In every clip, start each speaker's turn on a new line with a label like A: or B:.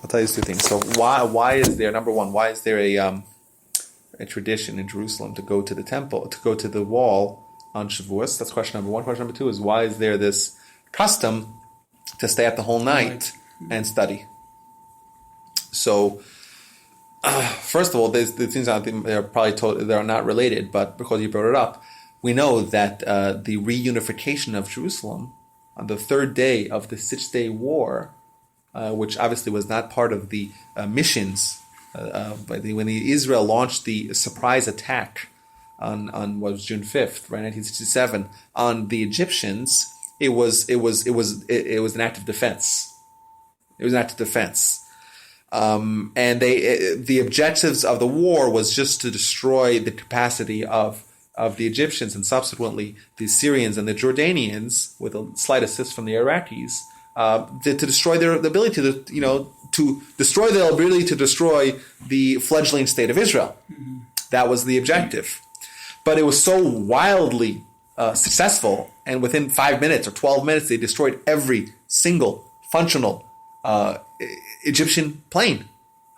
A: I'll tell you two things. So why is there, number one, why is there a tradition in Jerusalem to go to the temple, to go to the wall on Shavuos? That's question number one. Question number two is, why is there this custom to stay up the whole night and study? So, first of all, there's things out there they're probably they're not related, but because you brought it up, we know that the reunification of Jerusalem on the third day of the 6-day war, which obviously was not part of the missions, when Israel launched the surprise attack on what was June 5th, right, 1967, on the Egyptians, it was an act of defense. It was an act of defense. And the objectives of the war was just to destroy the capacity of the Egyptians and subsequently the Syrians and the Jordanians, with a slight assist from the Iraqis, to destroy the ability to destroy their ability to destroy the fledgling state of Israel. Mm-hmm. That was the objective. But it was so wildly successful, and within 5 minutes or 12 minutes, they destroyed every single functional Egyptian plane.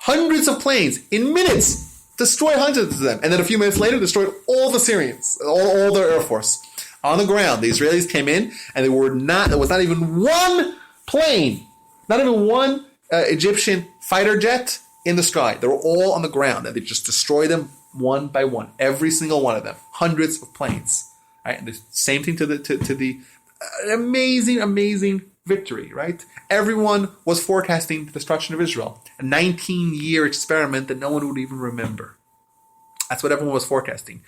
A: Hundreds of planes in minutes. Destroyed hundreds of them. And then a few minutes later, destroyed all the Syrians, all their air force. On the ground, the Israelis came in, and there was not even one plane, not even one Egyptian fighter jet in the sky. They were all on the ground, and they just destroyed them one by one, every single one of them, hundreds of planes. Right, and the same thing to the amazing victory. Right, everyone was forecasting the destruction of Israel, a 19-year experiment that no one would even remember. That's what everyone was forecasting.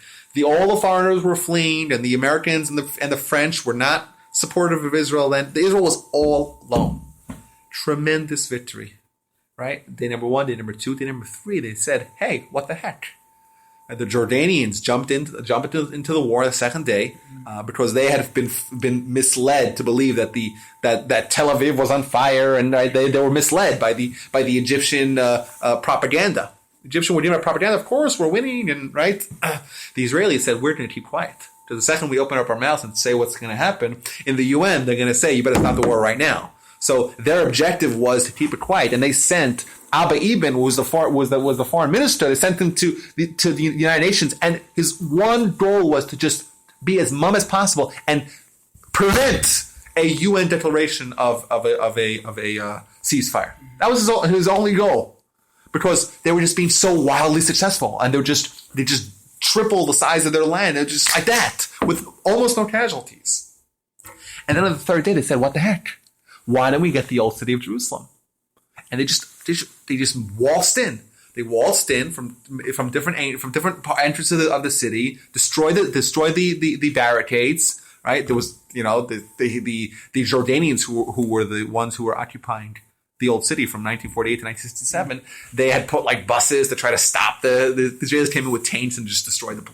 A: All the foreigners were fleeing, and the Americans and the French were not supportive of Israel. Then Israel was all alone. Tremendous victory, right? Day number one, day number two, day number three. They said, "Hey, what the heck?" And the Jordanians jumped into the war the second day because they had been misled to believe that Tel Aviv was on fire, and they were misled by the Egyptian propaganda. The Egyptians were doing propaganda. Of course, we're winning, and right. The Israelis said, "We're going to keep quiet. Because the second we open up our mouths and say what's going to happen in the UN, they're going to say, you better stop the war right now." So their objective was to keep it quiet, and they sent Abba Eban, who was the foreign minister. They sent him to the United Nations, and his one goal was to just be as mum as possible and prevent a UN declaration of a ceasefire. That was his only goal, because they were just being so wildly successful, and they just tripled the size of their land, and just like that, with almost no casualties. And then on the third day, they said, "What the heck? Why don't we get the old city of Jerusalem?" And they just waltzed in. They waltzed in from different entrances of the city, destroyed the barricades. Right? There was the Jordanians who were the ones who were occupying the old city from 1948 to 1967. They had put like buses to try to stop the Israelis came in with tanks and just destroyed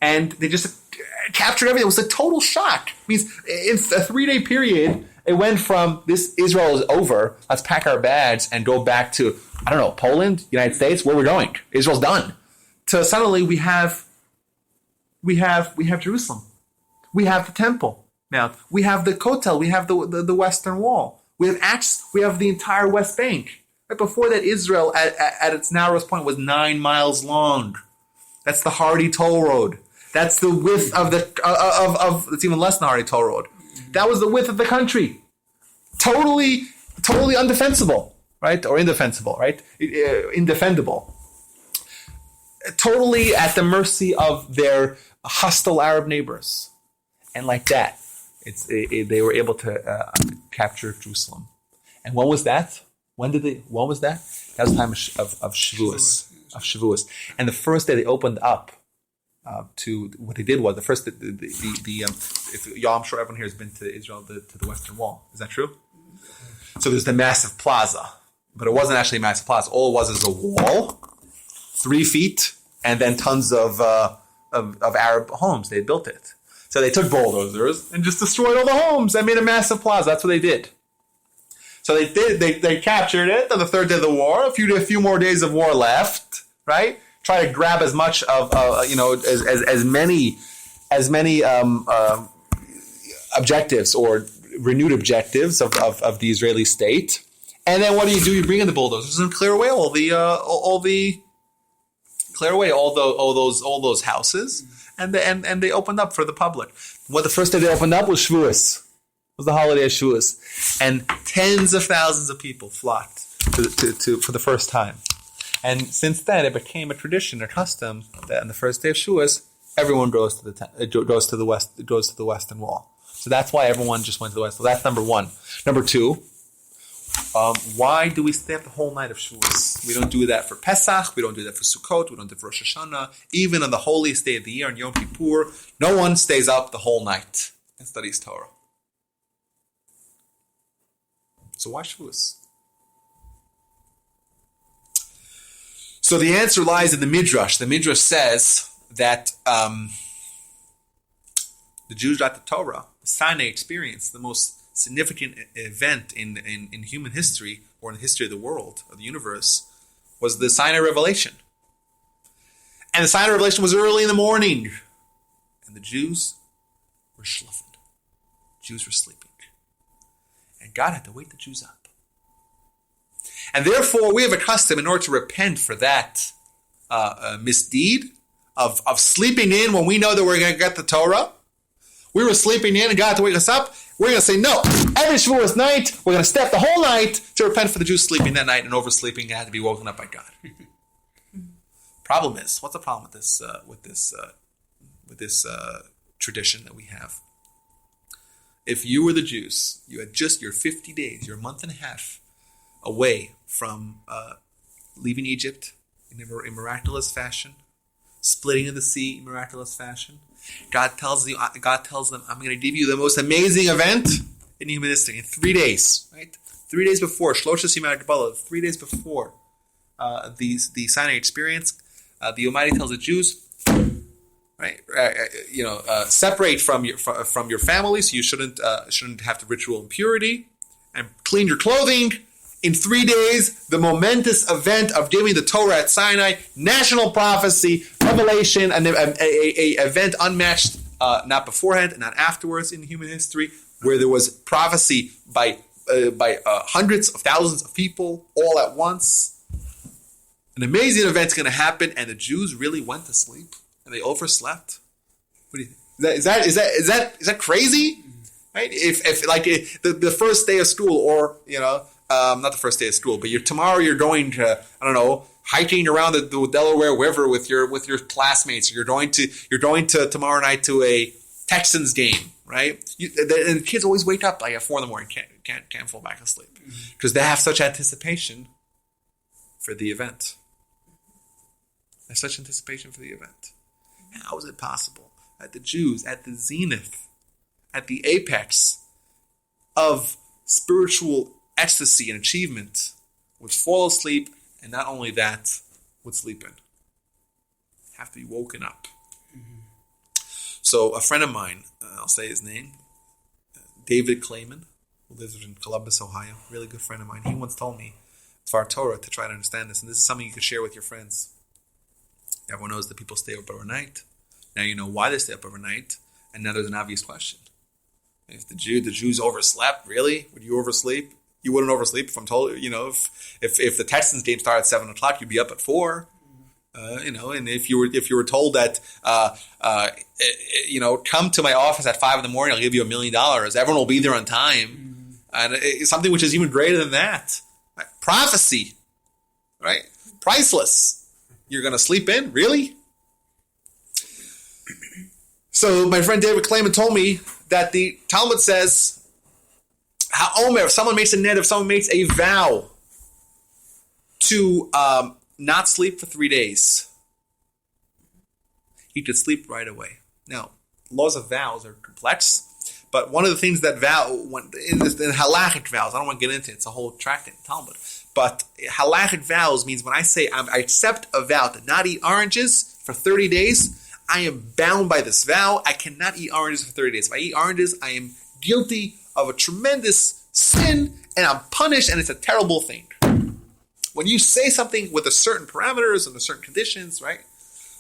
A: and they just captured everything. It was a total shock. It means in a 3-day period, it went from this Israel is over, let's pack our bags and go back to, I don't know, Poland, United States, where we're going. Israel's done. To suddenly we have Jerusalem. We have the temple. Now we have the Kotel, we have the Western Wall. We have the entire West Bank. Right before that, Israel at its narrowest point was 9 miles long. That's the Hardy Toll Road. That's the width of it's even less than the Hardy Toll Road. That was the width of the country. Totally undefensible, right? Or indefensible, right? Indefendable. Totally at the mercy of their hostile Arab neighbors. And like that, they were able to capture Jerusalem. And when was that? When was that? That was the time of Shavuos. And the first day they opened up to what they did was the first I'm sure everyone here has been to Israel to the Western Wall. Is that true? So there's the massive plaza, but it wasn't actually a massive plaza. All it was is a wall, 3 feet, and then tons of Arab homes. They had built it. So they took bulldozers and just destroyed all the homes and made a massive plaza. That's what they did. So they captured it on the third day of the war. A few more days of war left, right? Try to grab as much of as many objectives or renewed objectives of the Israeli state, And then what do? You bring in the bulldozers and clear away all those houses, and they opened up for the public. What the first day they opened up was Shavuos. Was the holiday of Shavuos, and tens of thousands of people flocked to for the first time. And since then, it became a tradition, a custom that on the first day of Shavuos, everyone goes to the western wall. So that's why everyone just went to the west. So that's number one. Number two, why do we stay up the whole night of Shavuos? We don't do that for Pesach. We don't do that for Sukkot. We don't do it for Rosh Hashanah. Even on the holiest day of the year, on Yom Kippur, no one stays up the whole night and studies Torah. So why Shavuos? So the answer lies in the Midrash. The Midrash says that the Jews got the Torah, the Sinai experience, the most significant event in human history, or in the history of the world, of the universe, was the Sinai revelation. And the Sinai revelation was early in the morning. And the Jews were schluffed. Jews were sleeping. And God had to wake the Jews up. And therefore, we have a custom in order to repent for that misdeed of sleeping in when we know that we're going to get the Torah. We were sleeping in and God had to wake us up. We're going to say, no, every Shavuos night, we're going to step the whole night to repent for the Jews sleeping that night and oversleeping and had to be woken up by God. Problem is, what's the problem with this tradition that we have? If you were the Jews, you had just your 50 days, your month and a half away from leaving Egypt in a miraculous fashion, splitting of the sea in miraculous fashion. God tells them, I'm going to give you the most amazing event in human history in 3 days, right? 3 days before, Shlosha Simei Kabbalah, 3 days before the Sinai experience, the Almighty tells the Jews, right? Separate from your family, so you shouldn't have the ritual impurity, and clean your clothing. In 3 days, the momentous event of giving the Torah at Sinai, national prophecy, revelation, an event unmatched, not beforehand, not afterwards in human history, where there was prophecy by hundreds of thousands of people all at once. An amazing event's going to happen, and the Jews really went to sleep. And they overslept. What do you think? Is that crazy? Right? If the first day of school, or not the first day of school, but tomorrow you're going to, I don't know, hiking around the Delaware River with your classmates. You're going to tomorrow night to a Texans game, right? And the kids always wake up like at 4 a.m. can't fall back asleep because they have such anticipation for the event. There's such anticipation for the event. How is it possible that the Jews, at the zenith, at the apex of spiritual ecstasy and achievement, would fall asleep, and not only that, would sleep in? Have to be woken up. Mm-hmm. So a friend of mine, I'll say his name, David Clayman, who lives in Columbus, Ohio, really good friend of mine, he once told me, for our Torah, to try to understand this, and this is something you can share with your friends. Everyone knows that people stay up overnight. Now you know why they stay up overnight, and now there's an obvious question. If the Jews overslept, really? Would you oversleep? You wouldn't oversleep if I'm told, if the Texans game started at 7 o'clock, you'd be up at 4. And if you were told that, come to my office at 5 a.m, I'll give you $1 million. Everyone will be there on time. And it's something which is even greater than that. Right? Prophecy, right? Priceless. You're going to sleep in? Really? So my friend David Clayman told me that the Talmud says, if someone makes a net, if someone makes a vow to not sleep for 3 days, he could sleep right away. Now, laws of vows are complex, but one of the things that in halachic vows, I don't want to get into it, it's a whole tract in Talmud, but halachic vows means when I say I accept a vow to not eat oranges for 30 days, I am bound by this vow. I cannot eat oranges for 30 days. If I eat oranges, I am guilty of a tremendous sin, and I'm punished, and it's a terrible thing. When you say something with a certain parameters and certain conditions, right?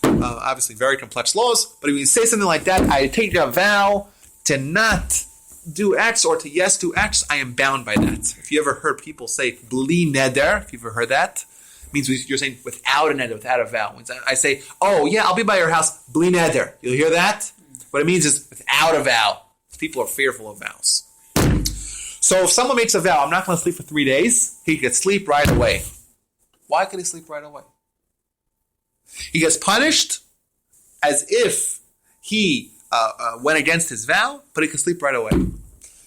A: Obviously, very complex laws, but if you say something like that, I take a vow to not do X or to yes do X, I am bound by that. If you ever heard people say bli neder, if you've ever heard that, it means you're saying without a neder, without a vow. When I say, oh yeah, I'll be by your house, bli neder. You'll hear that? What it means is without a vow. People are fearful of vows. So if someone makes a vow, I'm not going to sleep for 3 days, he could sleep right away. Why could he sleep right away? He gets punished as if he went against his vow, but he could sleep right away.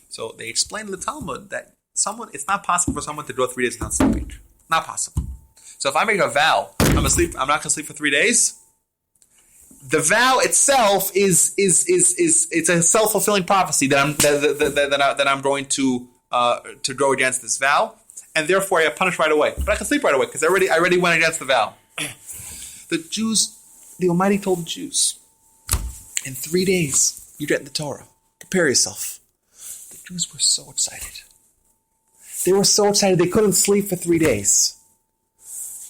A: So they explain in the Talmud that it's not possible for someone to go 3 days without sleeping. Not possible. So if I make a vow, I'm not going to sleep for 3 days. The vow itself is it's a self-fulfilling prophecy that I'm going to go against this vow, and therefore I get punished right away. But I can sleep right away because I already went against the vow. The Almighty told the Jews, in 3 days you get the Torah. Prepare yourself. The Jews were so excited. They were so excited they couldn't sleep for 3 days.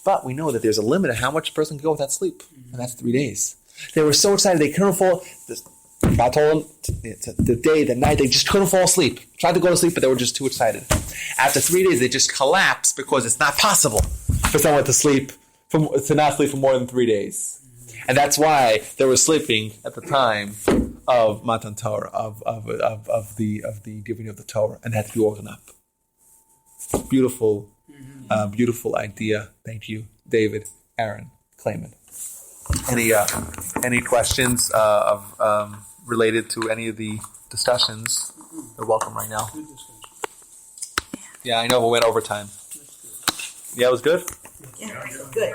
A: But we know that there's a limit of how much a person can go without sleep, and that's 3 days. They were so excited they couldn't fall. God told them the day, the night, they just couldn't fall asleep. Tried to go to sleep, but they were just too excited. After 3 days, they just collapsed because it's not possible for someone to not sleep for more than 3 days. And that's why they were sleeping at the time of Matan Torah, of the giving of the Torah, and had to be woken up. Beautiful, beautiful idea. Thank you, David, Aaron, Clayman. Any questions related to any of the discussions? They're welcome right now. Yeah, I know we went over time. Yeah, it was good?
B: Yeah, good.